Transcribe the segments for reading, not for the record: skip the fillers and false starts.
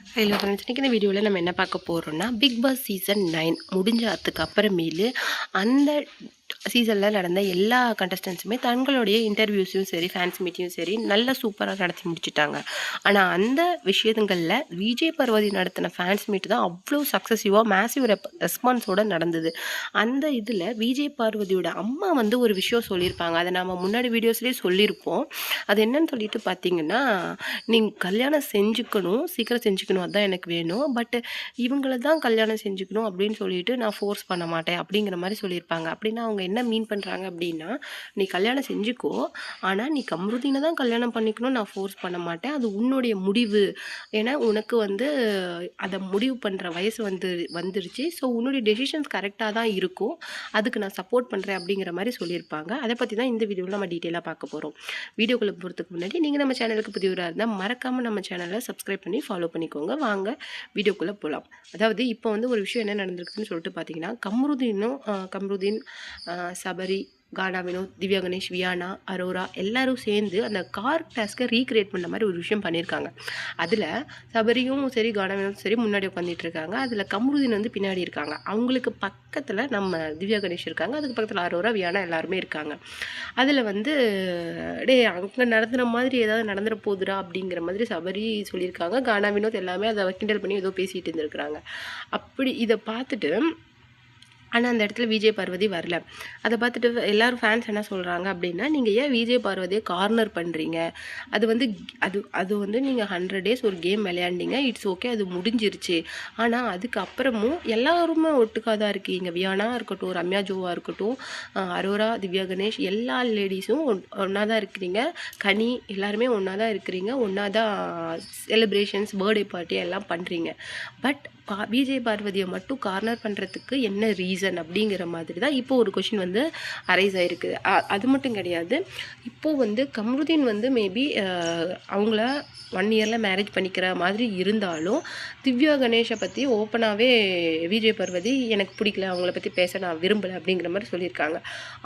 Hello friends, இன்றைக்கி இந்த வீடியோவில் நம்ம என்ன பார்க்க போகிறோம்னா, பிக் பாஸ் சீசன் 9 முடிஞ்சதுக்கு அப்புறமேலு அந்த சீசனில் நடந்த எல்லா கண்டஸ்டன்ஸுமே தங்களுடைய இன்டர்வியூஸையும் சரி, ஃபேன்ஸ் மீட்டையும் சரி நல்லா சூப்பராக நடத்தி முடிச்சிட்டாங்க. ஆனால் அந்த விஷயங்களில் விஜய் பார்வதி நடத்தின ஃபேன்ஸ் மீட் தான் அவ்வளோ சக்ஸஸிவாக மேசிவ் ரெஸ்பான்ஸோடு நடந்தது. அந்த இதில் விஜய் பார்வதியோட அம்மா வந்து ஒரு விஷயம் சொல்லியிருப்பாங்க. அதை நம்ம முன்னாடி வீடியோஸ்லேயே சொல்லியிருப்போம். அது என்னன்னு சொல்லிட்டு பார்த்தீங்கன்னா, நீங்கள் கல்யாணம் செஞ்சுக்கணும், சீக்கிரம் செஞ்சுக்கணும், அதுதான் எனக்கு வேணும். பட் இவங்கள தான் கல்யாணம் செஞ்சுக்கணும் அப்படின்னு சொல்லிட்டு நான் ஃபோர்ஸ் பண்ண மாட்டேன் அப்படிங்கிற மாதிரி சொல்லியிருப்பாங்க. அப்படின்னா அவங்க என்ன மீன் பண்ணுறாங்க அப்படின்னா, நீ கல்யாணம் செஞ்சுக்கோ, ஆனால் நீ கம்ருதீனை தான் கல்யாணம் பண்ணிக்கணும், நான் ஃபோர்ஸ் பண்ண மாட்டேன், அது உன்னுடைய முடிவு. ஏன்னா உனக்கு வந்து அதை முடிவு பண்ணுற வயசு வந்துருச்சு. ஸோ உன்னுடைய டெசிஷன்ஸ் கரெக்டாக தான் இருக்கும், அதுக்கு நான் சப்போர்ட் பண்ணுறேன் அப்படிங்கிற மாதிரி சொல்லியிருப்பாங்க. அதை பற்றி தான் இந்த வீடியோவில் நம்ம டீட்டெயிலாக பார்க்க போகிறோம். வீடியோக்குள்ளே போகிறதுக்கு முன்னாடி நீங்கள் நம்ம சேனலுக்கு புதியவராக இருந்தால் மறக்காமல் நம்ம சேனலை சப்ஸ்கிரைப் பண்ணி ஃபாலோ பண்ணிக்கோங்க. வாங்க வீடியோக்குள்ளே போகலாம். அதாவது இப்போ வந்து ஒரு விஷயம் என்ன நடந்திருக்குதுன்னு சொல்லிட்டு பார்த்தீங்கன்னா, கம்ருதீன், சபரி, கானா வினோத், திவ்யா கணேஷ், வியானா, அரோரா எல்லாரும் சேர்ந்து அந்த கார் டாஸ்க்கை ரீக்ரியேட் பண்ண மாதிரி ஒரு விஷயம் பண்ணியிருக்காங்க. அதில் சபரியும் சரி, கானா வினோத் சரி முன்னாடி உட்காந்துட்டு இருக்காங்க. அதில் கம்ருதீன் வந்து பின்னாடி இருக்காங்க. அவங்களுக்கு பக்கத்தில் நம்ம திவ்யா கணேஷ் இருக்காங்க. அதுக்கு பக்கத்தில் அரோரா, வியானா எல்லாருமே இருக்காங்க. அதில் வந்து அங்கே நடந்துன மாதிரி ஏதாவது நடந்துட போகுதுடா அப்படிங்கிற மாதிரி சபரி சொல்லியிருக்காங்க. கானா வினோத் எல்லாமே அதை கிண்டல் பண்ணி ஏதோ பேசிகிட்டு இருந்திருக்கிறாங்க. அப்படி இதை பார்த்துட்டு ஆனால் அந்த இடத்துல விஜய் பார்வதி வரல. அதை பார்த்துட்டு எல்லோரும் ஃபேன்ஸ் என்ன சொல்கிறாங்க அப்படின்னா, நீங்கள் ஏன் விஜய் பார்வதியை கார்னர் பண்ணுறீங்க? அது வந்து அது வந்து நீங்கள் 100 days ஒரு கேம் விளையாண்டிங்க, இட்ஸ் ஓகே, அது முடிஞ்சிருச்சு. ஆனால் அதுக்கப்புறமும் எல்லாருமே ஒட்டுக்காக தான் இருக்கீங்க. வியானா இருக்கட்டும், ரம்யா ஜோவாக இருக்கட்டும், அரோரா, திவ்யா கணேஷ் எல்லா லேடிஸும் ஒன்றா தான் இருக்கிறீங்க. கனி எல்லாருமே ஒன்றா தான் இருக்கிறீங்க. ஒன்றா தான் செலிப்ரேஷன்ஸ், பர்த்டே பார்ட்டி எல்லாம் பண்ணுறீங்க. பட் விஜய் பார்வதியை மட்டும் கார்னர் பண்ணுறதுக்கு என்ன ரீசன் அப்படிங்கிற மாதிரி தான் இப்போ ஒரு கொஷின் வந்து அரைஸ் ஆகிருக்கு. அது மட்டும் கிடையாது, இப்போது வந்து கம்ருதீன் வந்து மேபி அவங்கள 1 yearல மேரேஜ் பண்ணிக்கிற மாதிரி இருந்தாலும், திவ்யா கணேஷை பற்றி ஓப்பனாகவே விஜய் பார்வதி எனக்கு பிடிக்கல, அவங்கள பற்றி பேச நான் விரும்பலை அப்படிங்கிற மாதிரி சொல்லியிருக்காங்க.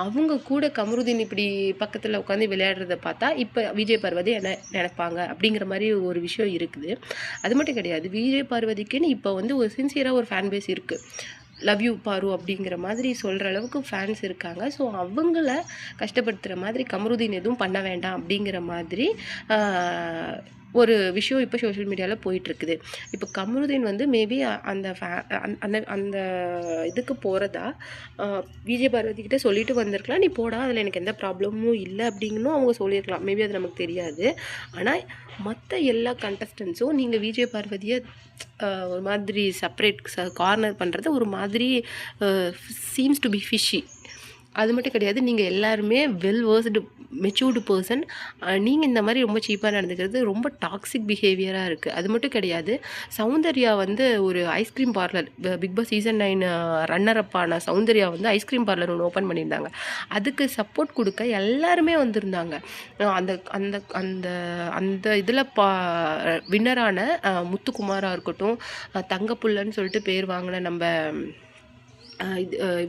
அவங்க கூட கம்ருதீன் இப்படி பக்கத்தில் உட்காந்து விளையாடுறத பார்த்தா இப்போ விஜய் பார்வதி என்ன நினைப்பாங்க அப்படிங்கிற மாதிரி ஒரு விஷயம் இருக்குது. அது மட்டும் கிடையாது, விஜய் பார்வதிக்குன்னு இப்போ வந்து ஒரு சின்சியராக ஒரு ஃபேன் பேஸ் இருக்குது. லவ் யூ பாரு அப்படிங்கிற மாதிரி சொல்கிற அளவுக்கு ஃபேன்ஸ் இருக்காங்க. ஸோ அவங்கள கஷ்டப்படுத்துகிற மாதிரி கம்ருதீன் எதுவும் பண்ண வேண்டாம் அப்படிங்கிற மாதிரி ஒரு விஷயம் இப்போ சோஷியல் மீடியாவில் போயிட்டுருக்குது. இப்போ கம்ருதீன் வந்து மேபி அந்த அந்த அந்த இதுக்கு போகிறதா விஜய் பார்வதிக்கிட்ட சொல்லிட்டு வந்திருக்கலாம், நீ போடா, அதில் எனக்கு எந்த ப்ராப்ளமும் இல்லை அப்படிங்கணும் அவங்க சொல்லியிருக்கலாம். மேபி அது நமக்கு தெரியாது. ஆனால் மற்ற எல்லா கண்டஸ்டன்ஸும் நீங்கள் விஜய் பார்வதியை ஒரு மாதிரி செப்பரேட் கார்னர் பண்ணுறது ஒரு மாதிரி சீம்ஸ் டு பி ஃபிஷி. அது மட்டும் கிடையாது, நீங்கள் எல்லாருமே வெல் வேர்ஸ்டு மெச்சூர்டு பர்சன். நீங்கள் இந்த மாதிரி ரொம்ப சீப்பாக நடந்துக்கிறது ரொம்ப டாக்ஸிக் பிஹேவியராக இருக்குது. அது மட்டும் கிடையாது, சௌந்தர்யா வந்து ஒரு ice cream parlour, Big Boss season 9 runner அப்பான சௌந்தர்யா வந்து ஐஸ்கிரீம் பார்லர் ஒன்று ஓப்பன் பண்ணியிருந்தாங்க. அதுக்கு சப்போர்ட் கொடுக்க எல்லாருமே வந்திருந்தாங்க. அந்த அந்த அந்த அந்த இதில் வின்னரான முத்துக்குமாராக இருக்கட்டும், தங்கப்புள்ளன்னு சொல்லிட்டு பேர் வாங்கின நம்ம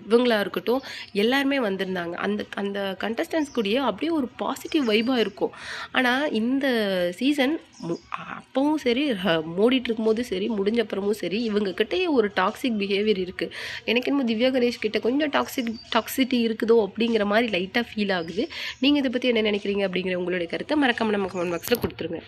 இவங்களா இருக்கட்டும், எல்லாருமே வந்திருந்தாங்க. அந்த அந்த கண்டஸ்டன்ஸ் கூடயே அப்படியே ஒரு பாசிட்டிவ் வைபாக இருக்கும். ஆனால் இந்த சீசன் அப்பவும் சரி, மூடிட்டு இருக்கும்போதும் சரி, முடிஞ்ச அப்புறமும் சரி, இவங்கக்கிட்டே ஒரு டாக்ஸிக் பிஹேவியர் இருக்குது. எனக்கு என்னமோ திவ்யா கணேஷ் கிட்ட கொஞ்சம் டாக்ஸிட்டி இருக்குதோ அப்படிங்கிற மாதிரி லைட்டாக ஃபீல் ஆகுது. நீங்கள் இதை பற்றி என்ன நினைக்கிறீங்க அப்படிங்கிற உங்களுடைய கருத்தை மறக்காம நம்ம கமெண்ட் பாக்ஸில் கொடுத்துருங்க.